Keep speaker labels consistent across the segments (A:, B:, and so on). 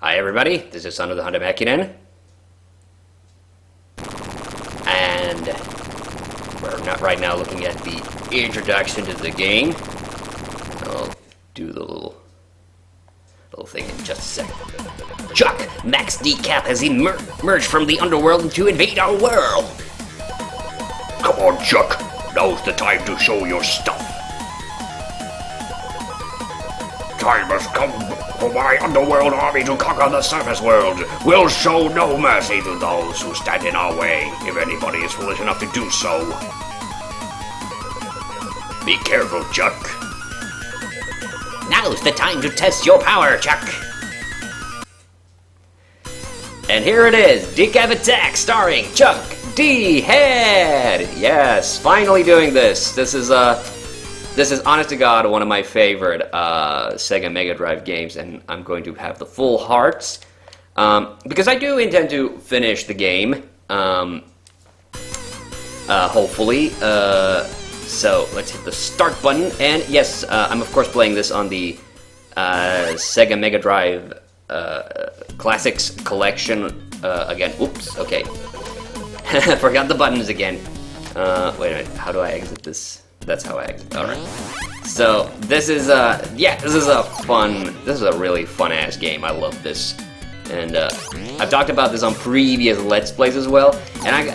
A: Hi everybody, this is TheHande, and we're not right now looking at the introduction to the game. I'll do the little thing in just a second. Chuck, Max Decap has emerged from the underworld to invade our world.
B: Come on, Chuck. Now's the time to show your stuff. Time has come for my underworld army to conquer the surface world. We'll show no mercy to those who stand in our way, if anybody is foolish enough to do so. Be careful, Chuck.
A: Now's the time to test your power, Chuck. And here it is, Decap Attack, starring Chuck TheHande. Yes, finally doing this. This is honest to God one of my favorite Sega MegaDrive games, and I'm going to have the full hearts because I do intend to finish the game. Hopefully. So let's hit the start button, and yes, I'm of course playing this on the Sega MegaDrive Classics Collection again. Oops, okay. Forgot the buttons again. Wait a minute, how do I exit this? That's how I exit. Alright. So, this is a really fun-ass game. I love this. And, I've talked about this on previous Let's Plays as well. And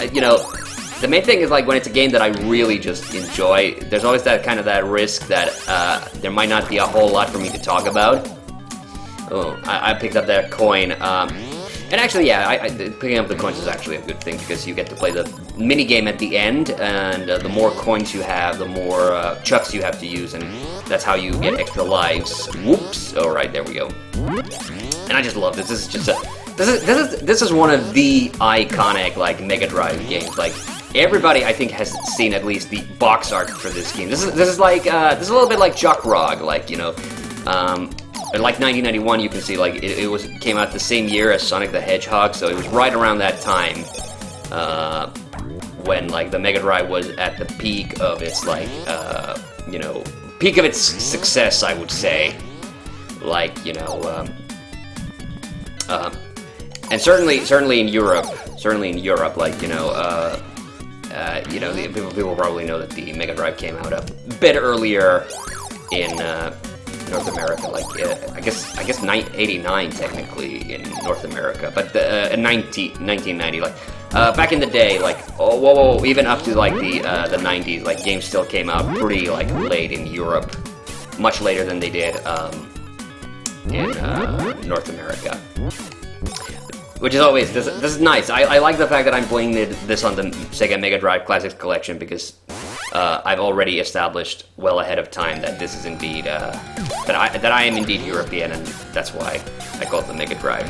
A: the main thing is, like, when it's a game that I really just enjoy, there's always that risk that, there might not be a whole lot for me to talk about. Oh, I picked up that coin. And actually, yeah, picking up the coins is actually a good thing because you get to play the mini game at the end, and the more coins you have, the more chucks you have to use, and that's how you get extra lives. Whoops! All right, there we go. And I just love this. This is just this is one of the iconic like MegaDrive games. Like everybody, I think, has seen at least the box art for this game. This is like this is a little bit like Jock Rog, like But like 1991, you can see like it came out the same year as Sonic the Hedgehog, so it was right around that time when like the Mega Drive was at the peak of its like peak of its success, I would say. Like and certainly in Europe, like people probably know that the Mega Drive came out a bit earlier in North America, like I guess 89 technically in North America, but in 1990, like back in the day, like even up to like the 90s, like games still came out pretty like late in Europe, much later than they did in North America. Which is always this is nice. I like the fact that I'm playing this on the Sega Mega Drive Classics Collection because I've already established well ahead of time that this is indeed that I am indeed European, and that's why I call it the Mega Drive.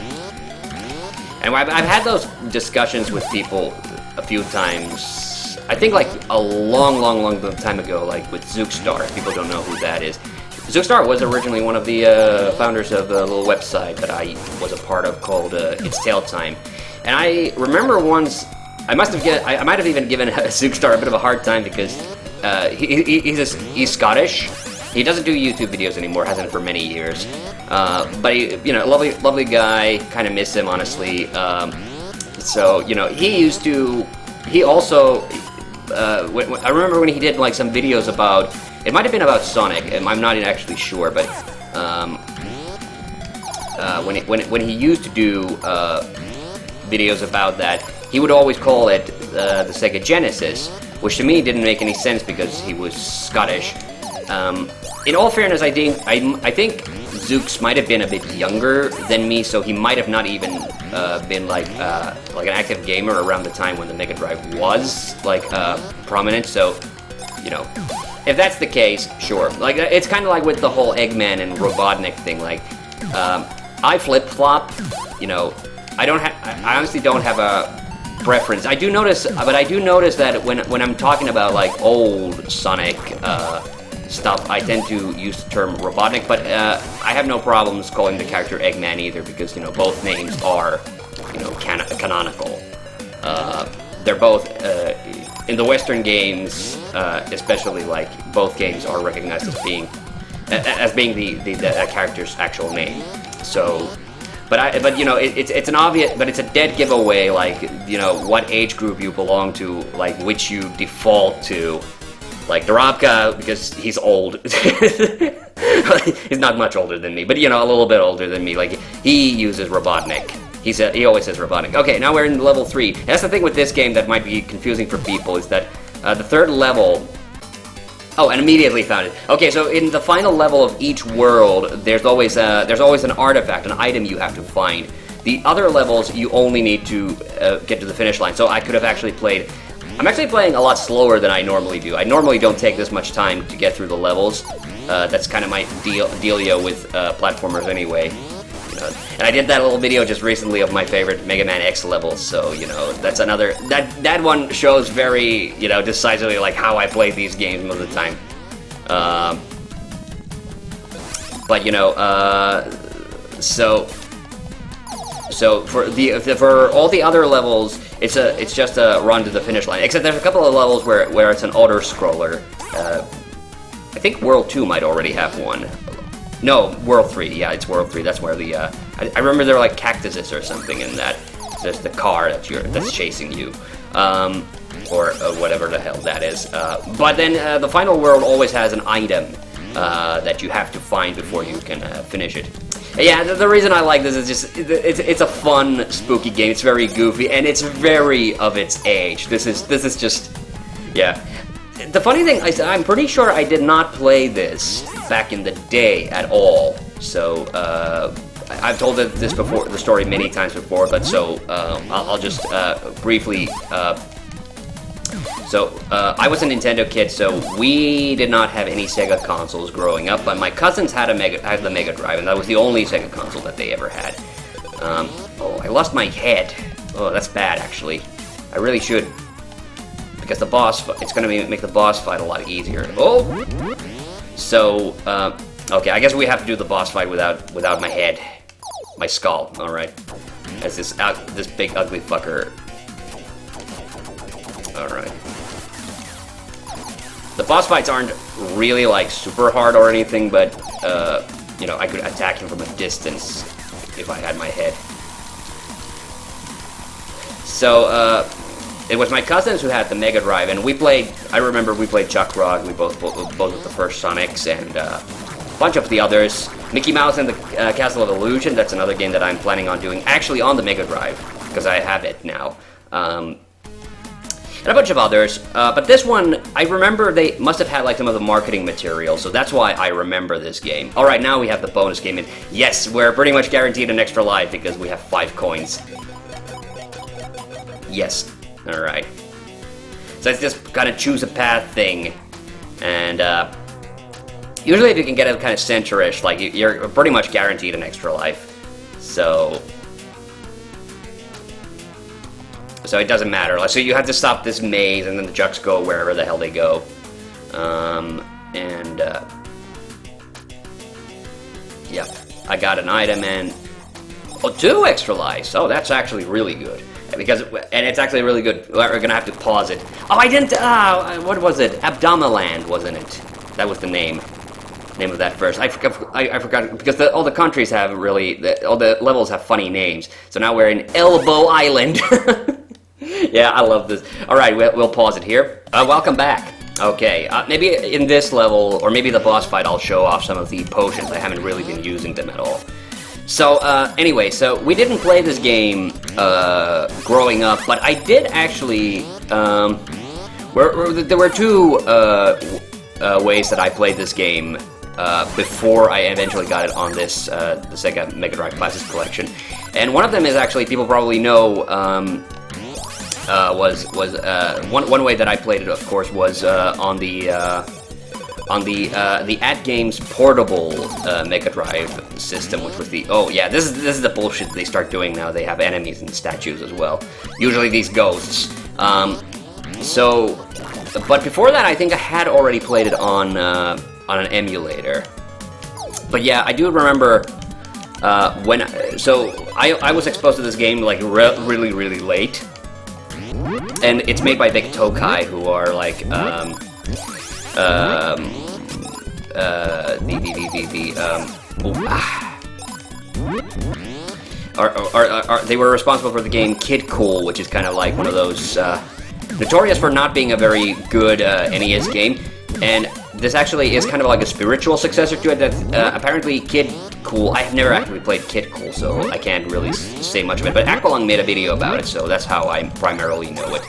A: And I've had those discussions with people a few times. I think like a long time ago, like with Zookstar. If people don't know who that is. Zookstar was originally one of the founders of a little website that I was a part of called It's Tale Time. And I remember once, I might have even given Zookstar a bit of a hard time because he's Scottish. He doesn't do YouTube videos anymore, hasn't for many years. But he, lovely guy. Kind of miss him, honestly. So he also. I remember when he did like some videos about. It might have been about Sonic. I'm not actually sure, but when he used to do videos about that, he would always call it the Sega Genesis, which to me didn't make any sense because he was Scottish. In all fairness, I think Zooks might have been a bit younger than me, so he might have not even been like an active gamer around the time when the Mega Drive was like prominent. So, if that's the case, sure. Like it's kind of like with the whole Eggman and Robotnik thing. Like I flip-flop. I honestly don't have a preference. I do notice that when I'm talking about like old Sonic stuff, I tend to use the term Robotnik, but I have no problems calling the character Eggman either because both names are canonical. They're both in the Western games, especially like both games are recognized as being the character's actual name. So But you know, it's an obvious, but it's a dead giveaway. Like, you know, what age group you belong to, like which you default to. Like Dorabka, because he's old. He's not much older than me, but you know, a little bit older than me. Like, he uses Robotnik. He always says Robotnik. Okay, now we're in level 3. That's the thing with this game that might be confusing for people, is that the third level... Oh, and immediately found it. Okay, so in the final level of each world, there's always an artifact, an item you have to find. The other levels, you only need to get to the finish line. So I could have actually played... I'm actually playing a lot slower than I normally do. I normally don't take this much time to get through the levels. That's kind of my dealio with platformers anyway. You know, and I did that little video just recently of my favorite Mega Man X levels, so, you know, that's another... That one shows very, you know, decisively, like, how I play these games most of the time. But, you know, So for all the other levels, it's just a run to the finish line. Except there's a couple of levels where it's an auto scroller. I think World 2 might already have one. No, World 3. Yeah, it's World 3. That's where the I remember there were like cactuses or something in that. There's the car that's chasing you, or whatever the hell that is. But then the final world always has an item that you have to find before you can finish it. Yeah, the reason I like this is just, it's a fun, spooky game. It's very goofy, and it's very of its age. This is just, yeah. The funny thing is, I'm pretty sure I did not play this back in the day at all. So, I've told this before, the story many times before, but so, I'll just briefly... I was a Nintendo kid, so we did not have any Sega consoles growing up, but my cousins had the Mega Drive, and that was the only Sega console that they ever had. Oh, I lost my head. Oh, that's bad, actually. I really should, because the boss, it's gonna make the boss fight a lot easier. Oh! So, okay, I guess we have to do the boss fight without my head. My skull, alright. As this big ugly fucker. Alright. The boss fights aren't really, like, super hard or anything, but, you know, I could attack him from a distance if I had my head. So, it was my cousins who had the Mega Drive, and I remember we played Chuck Rock, we both with the first Sonics, and, a bunch of the others. Mickey Mouse and the Castle of Illusion, that's another game that I'm planning on doing, actually on the Mega Drive, because I have it now. And a bunch of others, but this one, I remember they must have had like some of the marketing material, so that's why I remember this game. Alright, now we have the bonus game, and yes, we're pretty much guaranteed an extra life because we have 5 coins. Yes, alright. So it's just kind of choose a path thing, and usually if you can get it kind of center-ish, like you're pretty much guaranteed an extra life. So it doesn't matter. So you have to stop this maze, and then the Jucks go wherever the hell they go. Yeah, I got an item and 2 extra lives. Oh, that's actually really good. And it's actually really good. We're gonna have to pause it. Oh, I didn't. What was it? Abdomaland, wasn't it? That was the name of that verse. I forgot because all the countries have all the levels have funny names. So now we're in Elbow Island. Yeah, I love this. Alright, we'll pause it here. Welcome back. Okay, maybe in this level, or maybe the boss fight, I'll show off some of the potions. I haven't really been using them at all. So, anyway, so we didn't play this game growing up, but I did actually... there were 2 ways that I played this game before I eventually got it on this the Sega Mega Drive Classics Collection. And one of them is actually, people probably know... one way that I played it, of course, was on the AtGames portable Mega Drive system, which was the this is the bullshit they start doing now. They have enemies and statues as well. Usually these ghosts. But before that, I think I had already played it on an emulator. But yeah, I do remember I was exposed to this game like really late. And it's made by Big Tokai, who are like they were responsible for the game Kid Cool, which is kind of like one of those notorious for not being a very good NES game. And this actually is kind of like a spiritual successor to it. That apparently Kid Cool. I have never actually played Kid Cool, so I can't really say much of it. But Aqualung made a video about it, so that's how I primarily know it.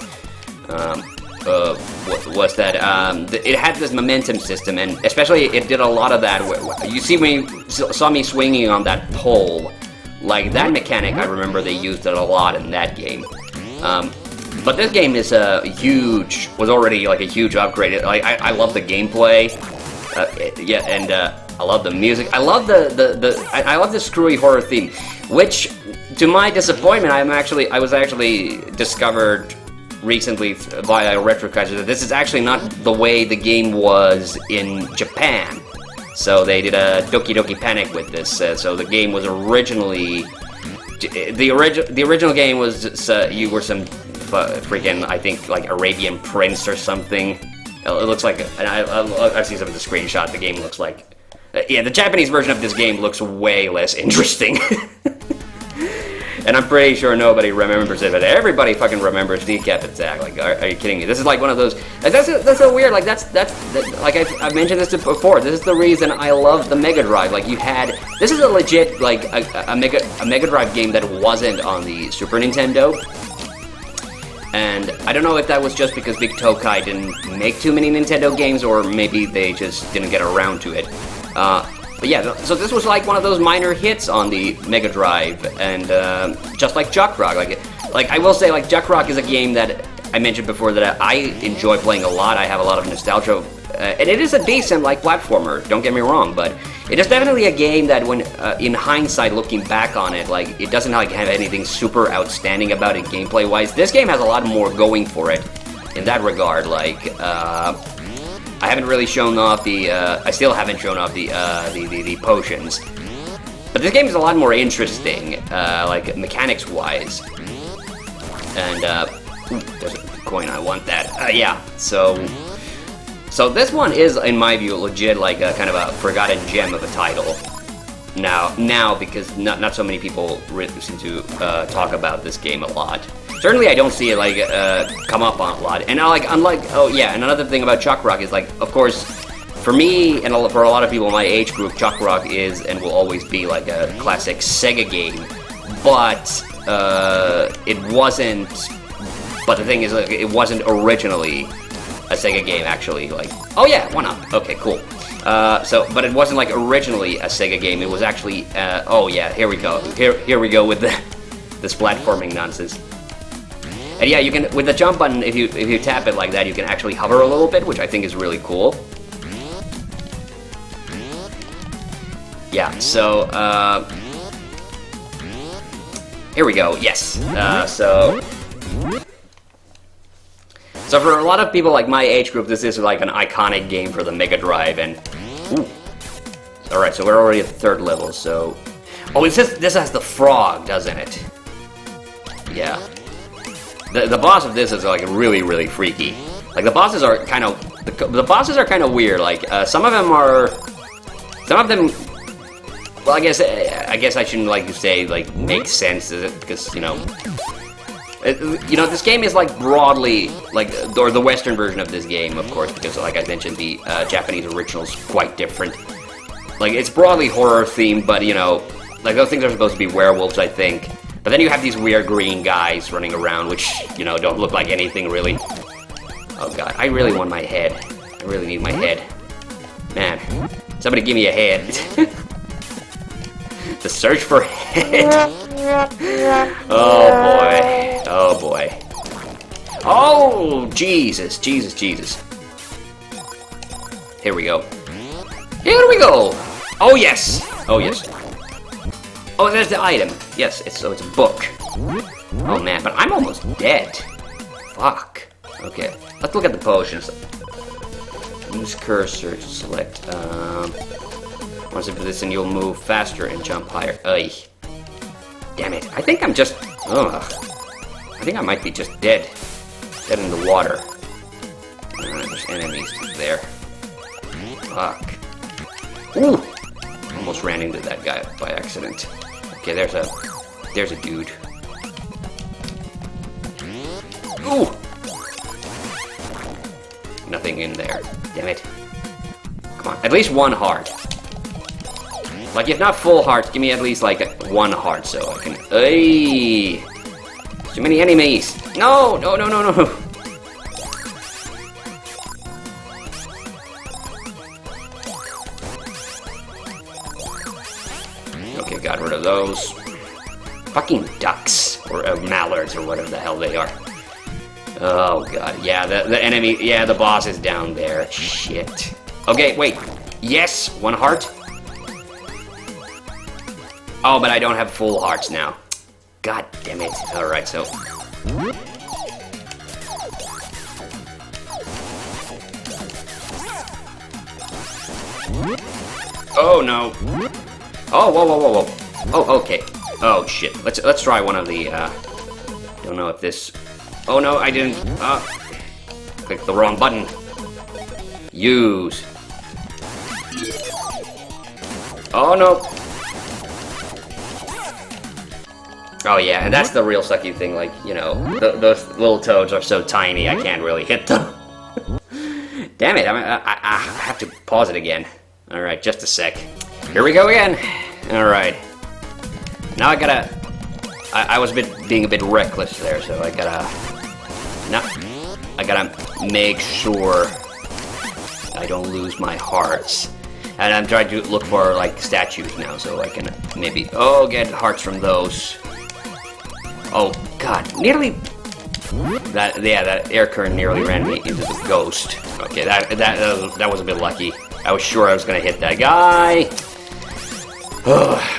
A: Was that it had this momentum system, and especially it did a lot of that. You see when you saw me swinging on that pole, like that mechanic, I remember they used it a lot in that game. But this game is was already like a huge upgrade. Like I love the gameplay, yeah, and I love the music. I love I love the screwy horror theme, which, to my disappointment, I was actually discovered recently via Retrocaster that this is actually not the way the game was in Japan. So they did a Doki Doki Panic with this. So the game was originally the original game was you were some freaking, I think, like Arabian prince or something. It looks like, and I've seen some of the screenshot. The game looks like, yeah, the Japanese version of this game looks way less interesting. And I'm pretty sure nobody remembers it, but everybody fucking remembers Decap Attack. Like, are you kidding me? This is like one of those. That's so weird. Like that's like I've mentioned this before. This is the reason I love the MegaDrive. Like this is a legit like a MegaDrive game that wasn't on the Super Nintendo. And I don't know if that was just because Big Tokai didn't make too many Nintendo games, or maybe they just didn't get around to it. But yeah, so this was like one of those minor hits on the Mega Drive, and just like Juck Rock, like I will say, like Juck Rock is a game that I mentioned before that I enjoy playing a lot. I have a lot of nostalgia, and it is a decent like platformer. Don't get me wrong, but it is definitely a game that, when in hindsight, looking back on it, like it doesn't like have anything super outstanding about it gameplay-wise. This game has a lot more going for it in that regard. Like I haven't really shown off the. I still haven't shown off the potions, but this game is a lot more interesting, like mechanics-wise. And ooh, there's a coin. I want that. Yeah. So this one is, in my view, legit like a kind of a forgotten gem of a title. Now because not so many people seem to talk about this game a lot. Certainly, I don't see it like come up on a lot. And unlike and another thing about Chuck Rock is, like, of course, for me and for a lot of people in my age group, Chuck Rock is and will always be like a classic Sega game. But it wasn't. But the thing is, like, it wasn't originally a Sega game, actually. Like, oh yeah, 1-up. Okay, cool. But it wasn't like originally a Sega game. It was actually. Oh yeah, here we go. Here we go with this platforming nonsense. And yeah, you can, with the jump button, if you tap it like that, you can actually hover a little bit, which I think is really cool. Yeah, so here we go. Yes. So for a lot of people like my age group, this is like an iconic game for the Mega Drive. And ooh. All right, so we're already at the 3rd level. So, oh, this has the frog, doesn't it? Yeah. The boss of this is like really, really freaky. Like the bosses are kind of weird. Like some of them. Well, I guess I shouldn't like say like make sense, because this game is like broadly like, or the Western version of this game, of course, because like I mentioned, the Japanese original is quite different. Like it's broadly horror themed, but like those things are supposed to be werewolves, I think. But then you have these weird green guys running around, which, don't look like anything, really. Oh god, I really want my head. I really need my head. Man, somebody give me a head. The search for head. Oh boy. Oh boy. Oh, Jesus. Here we go. Here we go. Oh yes. Oh yes. Oh, there's the item. Yes, it's a book. Oh man, but I'm almost dead. Fuck. Okay, let's look at the potions. Use cursor to select. Once you do this, and you'll move faster and jump higher. Ay. Damn it! I think I'm just. Ugh. I think I might be just dead. Dead in the water. There's enemies there. Fuck. Ooh. Almost ran into that guy by accident. Okay, there's a there's a dude. Ooh! Nothing in there. Damn it. Come on, at least one heart. Like, if not full hearts, give me at least, like, one heart so I can... Hey! Too many enemies! No! No, no, no, no! Okay, got rid of those. Fucking ducks! Or mallards, or whatever the hell they are. Oh, God. Yeah, the enemy... Yeah, the boss is down there. Shit. Okay, wait. Yes! One heart. Oh, but I don't have full hearts now. God damn it. Alright, so... Oh, no. Oh, whoa, whoa, whoa, whoa. Oh, okay. Oh, shit. Let's try one of the, Don't know if this... Oh, no, I didn't... Clicked the wrong button. Use. Oh, no. Oh, yeah, and that's the real sucky thing, like, you know, those little toads are so tiny, I can't really hit them. Damn it, I have to pause it again. Alright, just a sec. Here we go again. Alright. Now I gotta... I was being a bit reckless there, so I gotta... No, I gotta make sure I don't lose my hearts. And I'm trying to look for, like, statues now, so I can maybe... Oh, get hearts from those. Oh, God, nearly... That air current nearly ran me into the ghost. Okay, that was a bit lucky. I was sure I was gonna hit that guy.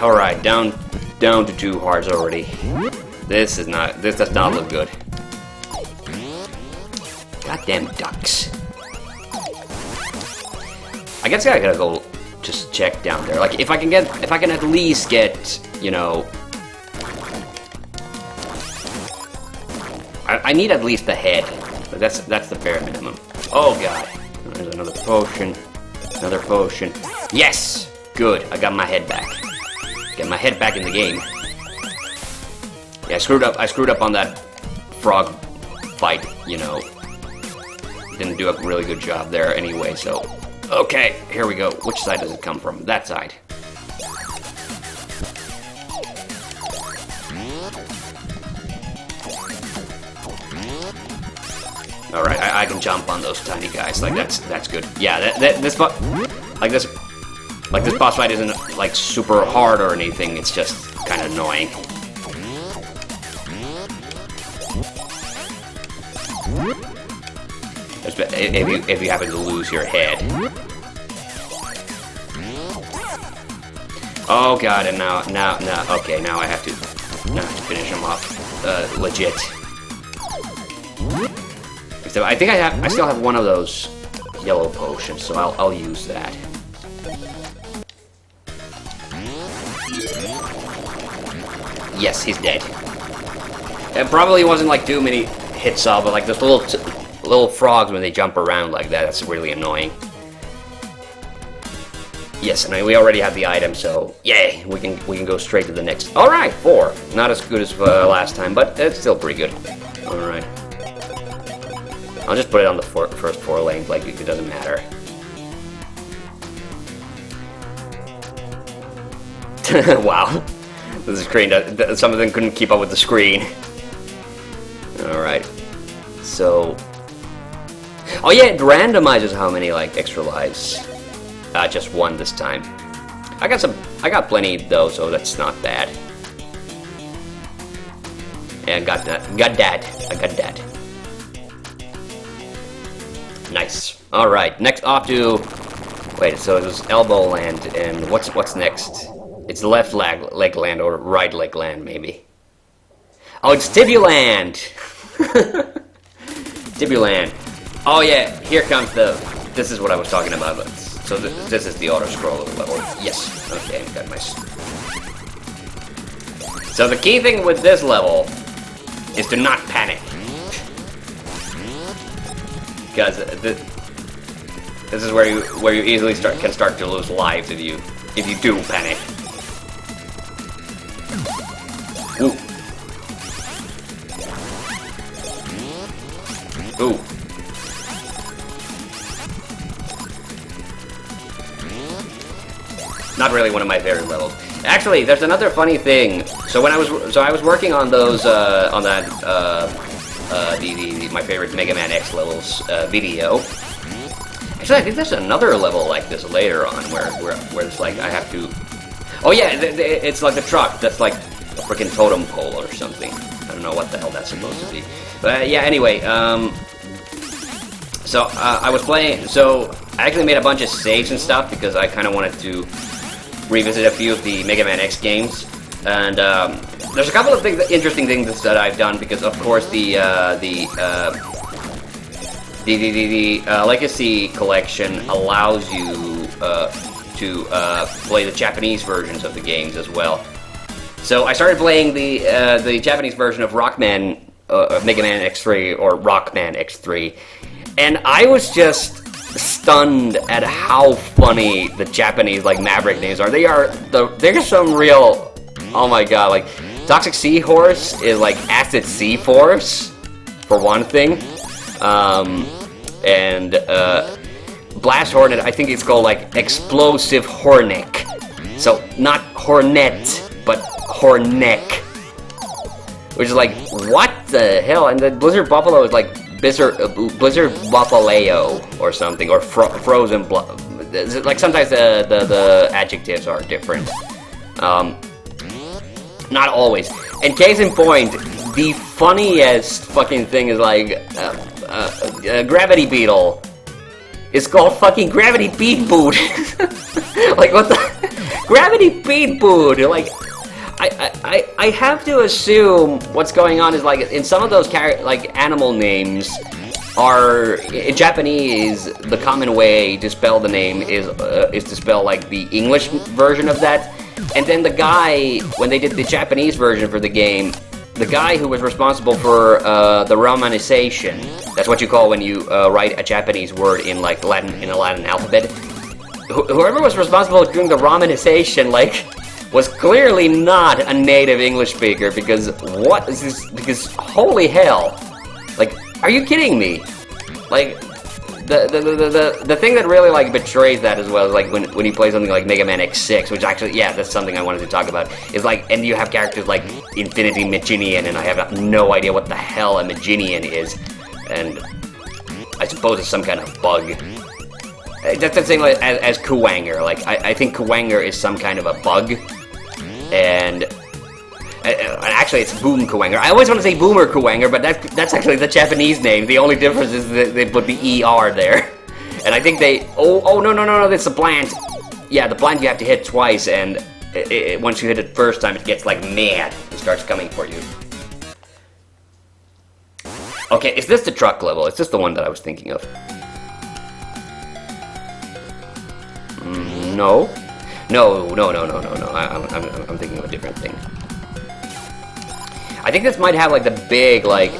A: Alright, down to 2 hearts already. This does not look good. Goddamn ducks. I guess I gotta go just check down there. Like, if I can at least get, you know... I need at least the head. But that's the bare minimum. Oh, God. There's another potion. Another potion. Yes! Good. I got my head back. Get my head back in the game. Yeah, I screwed up on that frog fight, you know. Didn't do a really good job there anyway, so... Okay, here we go. Which side does it come from? That side. Alright, I can jump on those tiny guys. Like, that's good. Yeah, this boss fight isn't, like, super hard or anything. It's just kind of annoying. If you happen to lose your head. Oh, God, and now, okay, now I have to finish him off, legit. Except I think I still have one of those yellow potions, so I'll use that. Yes, he's dead. It probably wasn't like too many hits off, but like those little frogs when they jump around like that, that's really annoying. Yes, and we already have the item, so yay, we can go straight to the next. All right, 4. Not as good as last time, but it's still pretty good. All right. I'll just put it on the first 4 lanes, like it doesn't matter. Wow, the screen. Some of them couldn't keep up with the screen. All right, so. Oh yeah, it randomizes how many like extra lives. Just 1 this time. I got plenty though, so that's not bad. And got that. Nice. All right, next off to. Wait, so it was Elbow Land, and what's next? It's left leg land or right leg land, maybe. Oh, it's Tibuland. Tibuland. Oh yeah, here comes this is what I was talking about. So this is the auto-scroller level. Yes. Okay, got my... So the key thing with this level is to not panic. Because this is where you easily can start to lose lives if you do panic. Ooh. not really one of my favorite levels. Actually, there's another funny thing. So when I was working on those on that my favorite Mega Man X levels video. Actually, I think there's another level like this later on where it's like I have to. Oh yeah, it's like the truck that's like a freaking totem pole or something. I don't know what the hell that's supposed to be. But yeah, anyway, so I was playing. So I actually made a bunch of saves and stuff because I kind of wanted to revisit a few of the Mega Man X games. And there's a couple of interesting things that I've done because, of course, the Legacy Collection allows you to play the Japanese versions of the games as well. So I started playing the Japanese version of Mega Man X3 or Rockman X3, and I was just stunned at how funny the Japanese like Maverick names are. They're some real. Oh my god! Like Toxic Seahorse is like Acid Sea Force, for one thing. And Blast Hornet, I think it's called like Explosive Hornek. So not Hornet, but Hornek. Which is like, what the hell? And the Blizzard Buffalo is like Blizzard Buffaleo or something, or Frozen like sometimes the adjectives are different. Not always. And case in point, the funniest fucking thing is like Gravity Beetle. It's called fucking Gravity Beat Boot. Like what the Gravity Beat Boot? Like I have to assume what's going on is like in some of those like animal names are in Japanese. The common way to spell the name is to spell like the English version of that. And then the guy, when they did the Japanese version for the game, the guy who was responsible for the romanization, that's what you call when you write a Japanese word in like a Latin alphabet. Whoever was responsible for doing the romanization, like, was clearly not a native English speaker, because what is this? Because holy hell, like, are you kidding me? Like, the thing that really like betrays that as well is like when you play something like Mega Man X6, which actually, yeah, that's something I wanted to talk about, is like, and you have characters like Infinity Maginian, and I have no idea what the hell a Maginian is, and I suppose it's some kind of bug. That's the same as Kuwanger. Like, I think Kuwanger is some kind of a bug, and actually it's Boom Kuwanger. I always want to say Boomer Kuwanger, but that's actually the Japanese name. The only difference is that they put the ER there. And I think they... Oh, no, that's the plant. Yeah, the plant you have to hit twice, and once you hit it first time, it gets, like, mad. It starts coming for you. Okay, is this the truck level? Is this the one that I was thinking of? No. No. I'm thinking of a different thing. I think this might have like the big like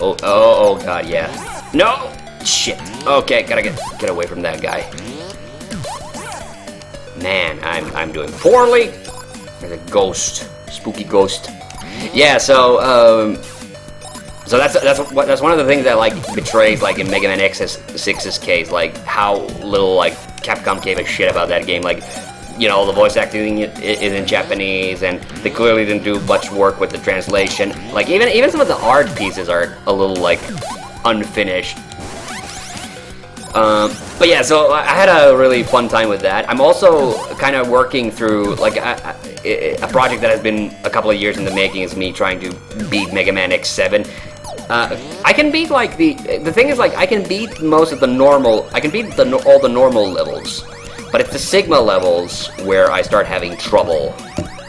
A: oh god, yeah. No! Shit. Okay, gotta get away from that guy. Man, I'm doing poorly. There's a ghost. Spooky ghost. Yeah, so that's one of the things that like betrays like in Mega Man X6's case, like how little like Capcom gave a shit about that game. Like, you know, the voice acting is in Japanese, and they clearly didn't do much work with the translation. Like, even some of the art pieces are a little, like, unfinished. But yeah, so I had a really fun time with that. I'm also kind of working through, like, a project that has been a couple of years in the making is me trying to beat Mega Man X7. I can beat, like, the thing is, like, I can beat most of the normal, I can beat all the normal levels. But it's the Sigma levels where I start having trouble,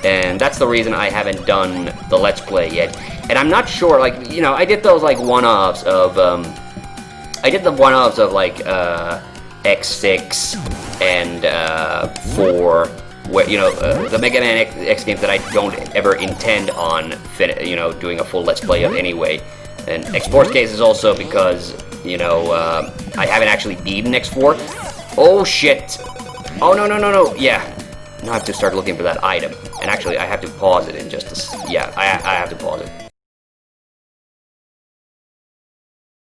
A: and that's the reason I haven't done the Let's Play yet. And I'm not sure, like, you know, I did those, like, one-offs of, like, X6 and, 4, where, you know, the Mega Man X games that I don't ever intend on, you know, doing a full Let's Play of anyway. And X4's case is also because, you know, I haven't actually beaten X4. Oh, shit! Oh, no, yeah. Now I have to start looking for that item. And actually, I have to pause it in just a... Yeah, I have to pause it.